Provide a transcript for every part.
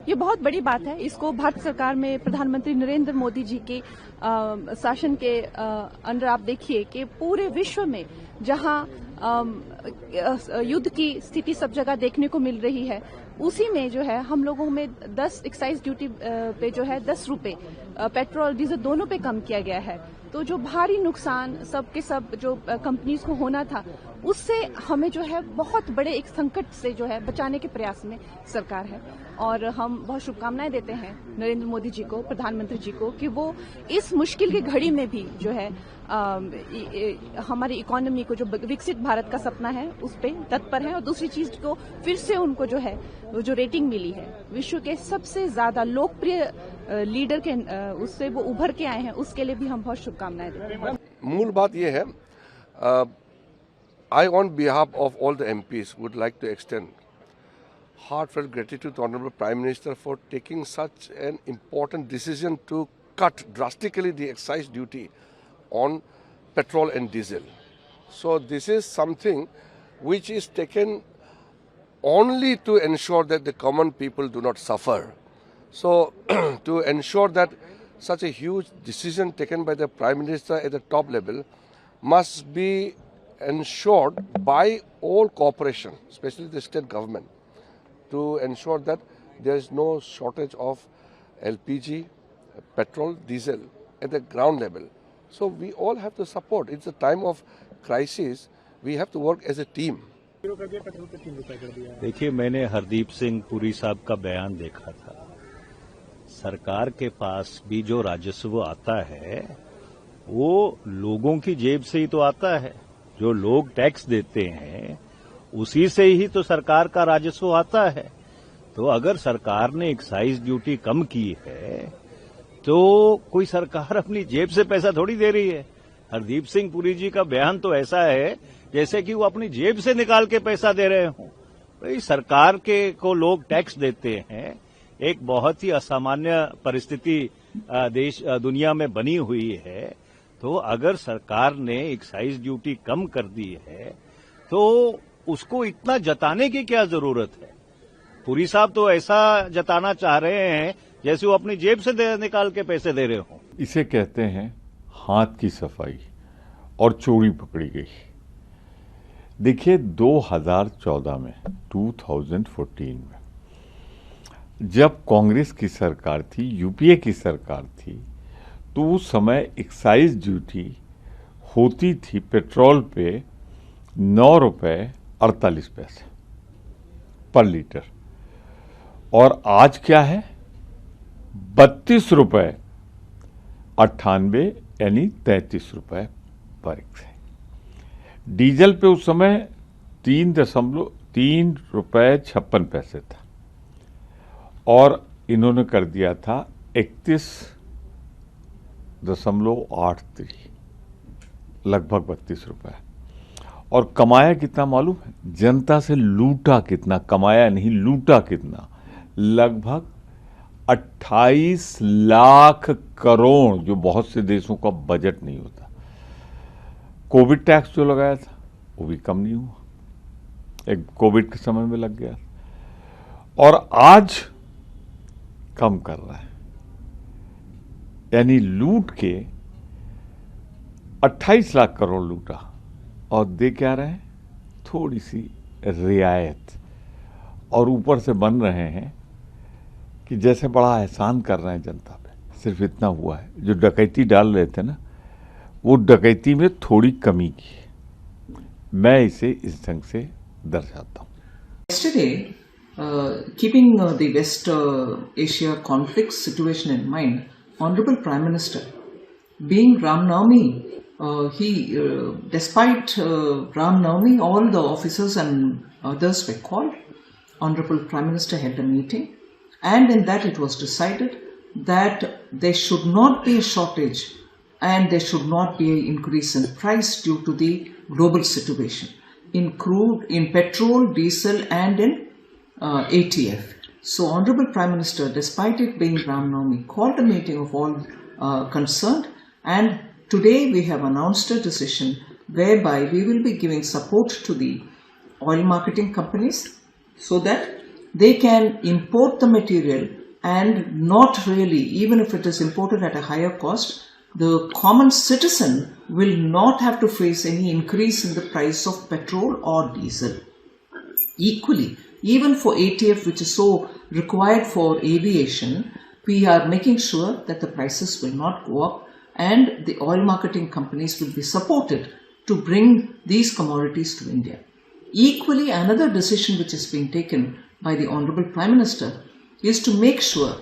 ये बहुत बड़ी बात है। इसको भारत सरकार में प्रधानमंत्री नरेंद्र मोदी जी के शासन के अंडर आप देखिए कि पूरे विश्व में जहां युद्ध की स्थिति सब जगह देखने को मिल रही है, उसी में जो है हम लोगों में 10 एक्साइज ड्यूटी पे जो है 10 रुपए पेट्रोल डीजल दोनों पे कम किया गया है। तो जो भारी नुकसान सब के सब जो कंपनीज को होना था, उससे हमें जो है बहुत बड़े एक संकट से जो है बचाने के प्रयास में सरकार है। और हम बहुत शुभकामनाएं देते हैं नरेंद्र मोदी जी को, प्रधानमंत्री जी को, कि वो इस मुश्किल की घड़ी में भी जो है हमारी इकोनॉमी को, जो विकसित भारत का सपना है, उस पे तत्पर है। और दूसरी चीज को फिर से उनको जो है जो रेटिंग मिली है विश्व के सबसे ज्यादा लोकप्रिय लीडर के, उससे वो उभर के आए हैं, उसके लिए भी हम बहुत शुभकामनाएं देते हैं। मूल बात यह है, I on behalf of all the MPs would like to extend heartfelt gratitude to Honorable Prime Minister for taking such an important decision to cut drastically the excise duty on petrol and diesel. So this is something which is taken only to ensure that the common people do not suffer. So to ensure that such a huge decision taken by the Prime Minister at the top level must be ensured by all cooperation, especially the state government, to ensure that there is no shortage of LPG, petrol, diesel at the ground level. So we all have to support. It's a time of crisis. We have to work as a team. देखिए, मैंने हरदीप सिंह पुरी साहब का बयान देखा था। सरकार के पास भी जो राजस्व आता है वो लोगों की जेब से ही तो आता है। जो लोग टैक्स देते हैं उसी से ही तो सरकार का राजस्व आता है। तो अगर सरकार ने एक्साइज ड्यूटी कम की है तो कोई सरकार अपनी जेब से पैसा थोड़ी दे रही है। हरदीप सिंह पुरी जी का बयान तो ऐसा है जैसे कि वो अपनी जेब से निकाल के पैसा दे रहे हों। भाई, सरकार के को लोग टैक्स देते हैं। एक बहुत ही असामान्य परिस्थिति दुनिया में बनी हुई है। तो अगर सरकार ने एक्साइज ड्यूटी कम कर दी है तो उसको इतना जताने की क्या जरूरत है। पुरी साहब तो ऐसा जताना चाह रहे हैं जैसे वो अपनी जेब से निकाल के पैसे दे रहे हों। इसे कहते हैं हाथ की सफाई और चोरी पकड़ी गई। देखिए, 2014 में 2014 में जब कांग्रेस की सरकार थी, यूपीए की सरकार थी, तो उस समय एक्साइज ड्यूटी होती थी पेट्रोल पे 9 रुपये 48 पैसे पर लीटर, और आज क्या है 32 रुपये 98 यानी 33 रुपये पर एक्साइज। डीजल पे उस समय 3.3 रुपये 56 पैसे था और इन्होंने कर दिया था 31.83, लगभग 32 रुपये। और कमाया कितना मालूम है? जनता से लूटा कितना, कमाया नहीं, लूटा कितना, लगभग 28 लाख करोड़, जो बहुत से देशों का बजट नहीं होता। कोविड टैक्स जो लगाया था वो भी कम नहीं हुआ, एक कोविड के समय में लग गया, और आज कम कर रहा है। यानी लूट के 28 लाख करोड़ लूटा और दे क्या रहे हैं? थोड़ी सी रियायत, और ऊपर से बन रहे हैं कि जैसे बड़ा एहसान कर रहे हैं जनता पे। सिर्फ इतना हुआ है, जो डकैती डाल रहे थे ना, वो डकैती में थोड़ी कमी की है। मैं इसे इस ढंग से दर्शाता हूँ। Yesterday, keeping the West Asia conflict situation in mind, Honorable Prime Minister, being Ram Navami, despite Ram Navami, all the officers and others were called. Honorable Prime Minister held a meeting, and in that it was decided that there should not be a shortage and there should not be an increase in price due to the global situation in crude, in petrol, diesel, and in ATF. So Honorable Prime Minister, despite it being Ram Navami, called a meeting of all concerned, and today we have announced a decision whereby we will be giving support to the oil marketing companies so that they can import the material and not really, even if it is imported at a higher cost, the common citizen will not have to face any increase in the price of petrol or diesel. Equally, even for ATF, which is so required for aviation, we are making sure that the prices will not go up and the oil marketing companies will be supported to bring these commodities to India. Equally, another decision which is being taken by the Honorable Prime Minister is to make sure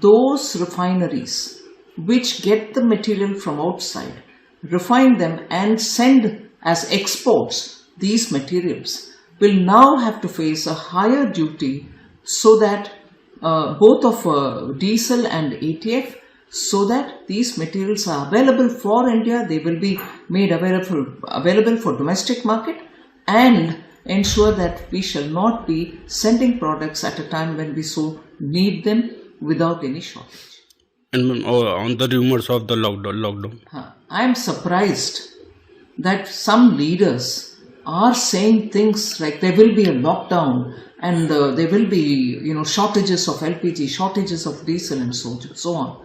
those refineries which get the material from outside, refine them and send as exports these materials, will now have to face a higher duty so that both of diesel and ATF, so that these materials are available for India, they will be made available for domestic market, and ensure that we shall not be sending products at a time when we so need them without any shortage. And on the rumors of the lockdown. I am surprised that some leaders are saying things like there will be a lockdown and there will be, shortages of LPG, shortages of diesel and so on.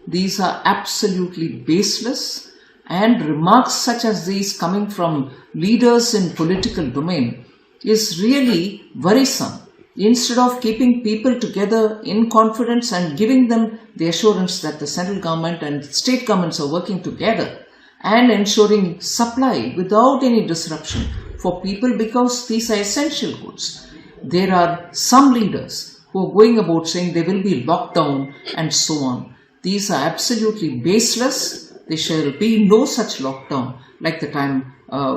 These are absolutely baseless, and remarks such as these coming from leaders in political domain is really worrisome. Instead of keeping people together in confidence and giving them the assurance that the central government and state governments are working together and ensuring supply without any disruption for people, because these are essential goods. There are some leaders who are going about saying there will be lockdown and so on. These are absolutely baseless. There shall be no such lockdown like the time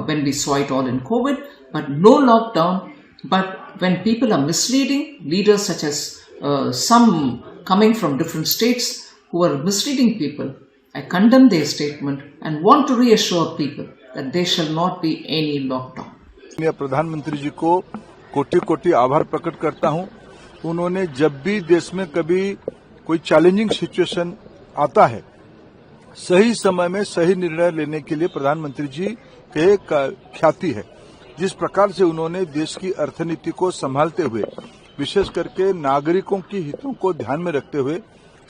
when we saw it all in COVID, but no lockdown. But when people are misleading, leaders such as some coming from different states who are misleading people, I condemn their statement and want to reassure people that there shall not be any lockdown. मैं प्रधानमंत्री जी को कोटि कोटि आभार प्रकट करता हूं। उन्होंने जब भी देश में कभी कोई चैलेंजिंग सिचुएशन आता है, सही समय में सही निर्णय लेने के लिए प्रधानमंत्री जी के ख्याति है। जिस प्रकार से उन्होंने देश की अर्थनीति को संभालते हुए, विशेष करके नागरिकों की हितों को ध्यान में रखते हुए,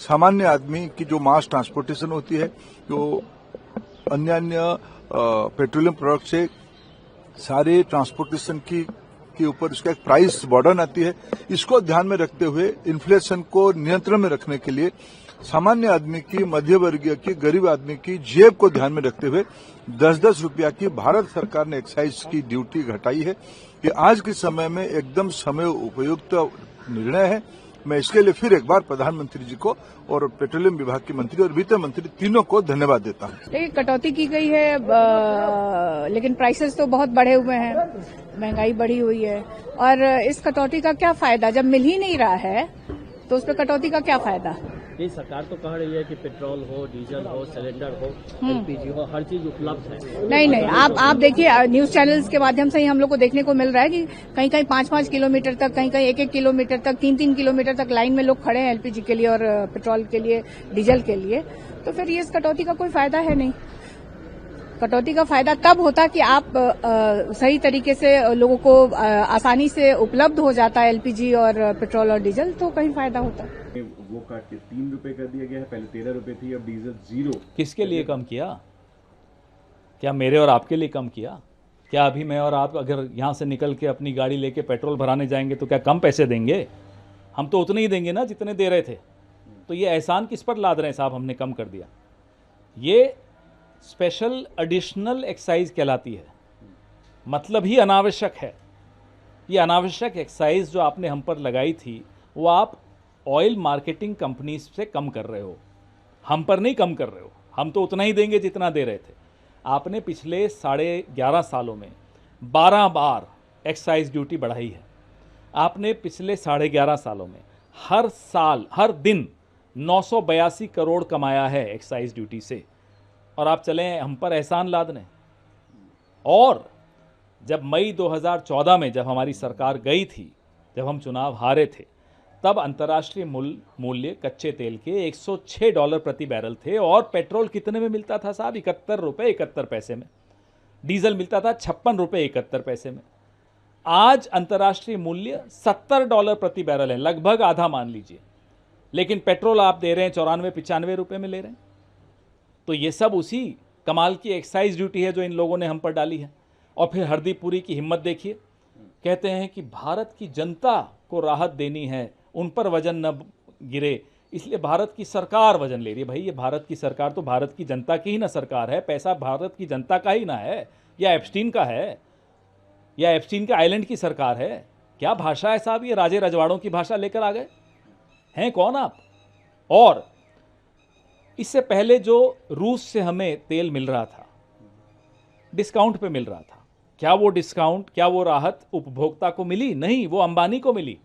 सामान्य आदमी की जो मास ट्रांसपोर्टेशन होती है, जो अन्य पेट्रोलियम प्रोडक्ट से सारे ट्रांसपोर्टेशन के ऊपर उसका एक प्राइस बर्डन आती है, इसको ध्यान में रखते हुए इन्फ्लेशन को नियंत्रण में रखने के लिए सामान्य आदमी की, मध्य वर्गीय की, गरीब आदमी की जेब को ध्यान में रखते हुए 10-10 रुपया की भारत सरकार ने एक्साइज की ड्यूटी घटाई है। ये आज के समय में एकदम समय उपयुक्त निर्णय है। मैं इसके लिए फिर एक बार प्रधानमंत्री जी को और पेट्रोलियम विभाग के मंत्री और वित्त मंत्री तीनों को धन्यवाद देता हूँ। देखिए, कटौती की गई है, लेकिन प्राइसेस तो बहुत बढ़े हुए हैं, महंगाई बढ़ी हुई है, और इस कटौती का क्या फायदा? जब मिल ही नहीं रहा है तो उस पर कटौती का क्या फायदा? ये सरकार तो कह रही है कि पेट्रोल हो, डीजल हो, सिलेंडर हो, एलपीजी हो, हर चीज उपलब्ध है। नहीं, आप देखिए, न्यूज चैनल्स के माध्यम से ही हम लोग को देखने को मिल रहा है कि कहीं कहीं 5-5 किलोमीटर तक, कहीं कहीं 1-1 किलोमीटर तक, 3-3 किलोमीटर तक लाइन में लोग खड़े हैं एलपीजी के लिए और पेट्रोल के लिए, डीजल के लिए। तो फिर ये इस कटौती का कोई फायदा है नहीं। कटौती का फायदा तब होता कि आप सही तरीके से लोगों को आसानी से उपलब्ध हो जाता है एलपीजी और पेट्रोल और डीजल, तो कहीं फायदा होता है। वो काट के 3 रुपए कर दिया गया है, पहले 13 रुपए थी, अब डीजल 0। किसके लिए कम किया? क्या मेरे और आपके लिए कम किया? क्या अभी मैं और आप अगर यहाँ से निकल के अपनी गाड़ी लेके पेट्रोल भराने जाएंगे तो क्या कम पैसे देंगे? हम तो उतने ही देंगे ना जितने दे रहे थे। तो ये एहसान किस पर लाद रहे हैं साहब? हमने कम कर दिया। ये स्पेशल एडिशनल एक्साइज कहलाती है, मतलब ही अनावश्यक है। ये अनावश्यक एक्साइज जो आपने हम पर लगाई थी, वो आप ऑयल मार्केटिंग कंपनीज से कम कर रहे हो, हम पर नहीं कम कर रहे हो। हम तो उतना ही देंगे जितना दे रहे थे। आपने पिछले 11.5 सालों में 12 बार एक्साइज ड्यूटी बढ़ाई है। आपने पिछले 11.5 सालों में हर साल, हर दिन 982 करोड़ कमाया है एक्साइज ड्यूटी से, और आप चले हम पर एहसान लादने। और जब मई 2014 में जब हमारी सरकार गई थी, जब हम चुनाव हारे थे, तब अंतर्राष्ट्रीय मूल्य कच्चे तेल के $106 प्रति बैरल थे, और पेट्रोल कितने में मिलता था साहब? 71 रुपये 71 पैसे में। डीजल मिलता था 56 रुपये 71 पैसे में। आज अंतर्राष्ट्रीय मूल्य $70 प्रति बैरल है, लगभग आधा मान लीजिए। लेकिन पेट्रोल आप दे रहे हैं 94-95 रुपए में ले रहे हैं। तो ये सब उसी कमाल की एक्साइज ड्यूटी है जो इन लोगों ने हम पर डाली है। और फिर हरदीप पुरी की हिम्मत देखिए, कहते हैं कि भारत की जनता को राहत देनी है, उन पर वजन न गिरे, इसलिए भारत की सरकार वजन ले रही है। भाई ये भारत की सरकार तो भारत की जनता की ही ना सरकार है, पैसा भारत की जनता का ही ना है, या एप्स्टीन का है, या एप्स्टीन के आइलैंड की सरकार है। क्या भाषा है साहब, ये राजे रजवाड़ों की भाषा लेकर आ गए हैं कौन आप? और इससे पहले जो रूस से हमें तेल मिल रहा था, डिस्काउंट पे मिल रहा था, क्या वो डिस्काउंट, क्या वो राहत उपभोक्ता को मिली? नहीं, वो अंबानी को मिली,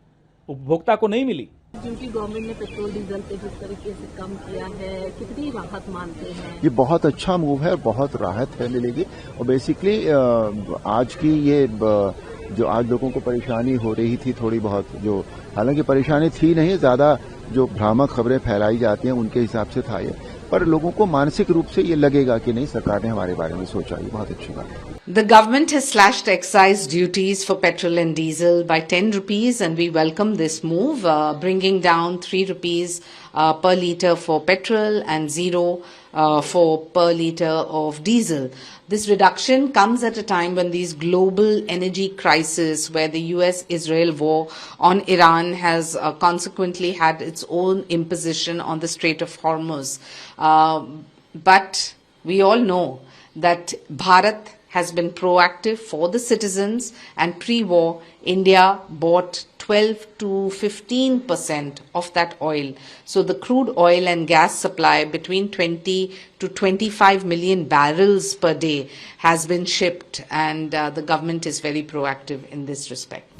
उपभोक्ता को नहीं मिली। क्योंकि गवर्नमेंट ने पेट्रोल डीजल पे जिस तरीके से कम किया है, कितनी राहत मानते हैं? ये बहुत अच्छा मूव है, बहुत राहत है मिलेगी। और बेसिकली आज की ये जो आज लोगों को परेशानी हो रही थी थोड़ी बहुत, जो हालांकि परेशानी थी नहीं, ज्यादा जो भ्रामक खबरें फैलाई जाती हैं उनके हिसाब से था ये, पर लोगों को मानसिक रूप से ये लगेगा कि नहीं, सरकार ने हमारे बारे में सोचा, ये बहुत अच्छी बात है। The government has slashed excise duties for petrol and diesel by 10 rupees, and we welcome this move, bringing down 3 rupees per litre for petrol and 0 for per litre of diesel. This reduction comes at a time when these global energy crisis, where the US-Israel war on Iran has consequently had its own imposition on the Strait of Hormuz. But we all know that Bharat has been proactive for the citizens, and pre-war India bought 12 to 15% of that oil. So the crude oil and gas supply between 20 to 25 million barrels per day has been shipped, and the government is very proactive in this respect.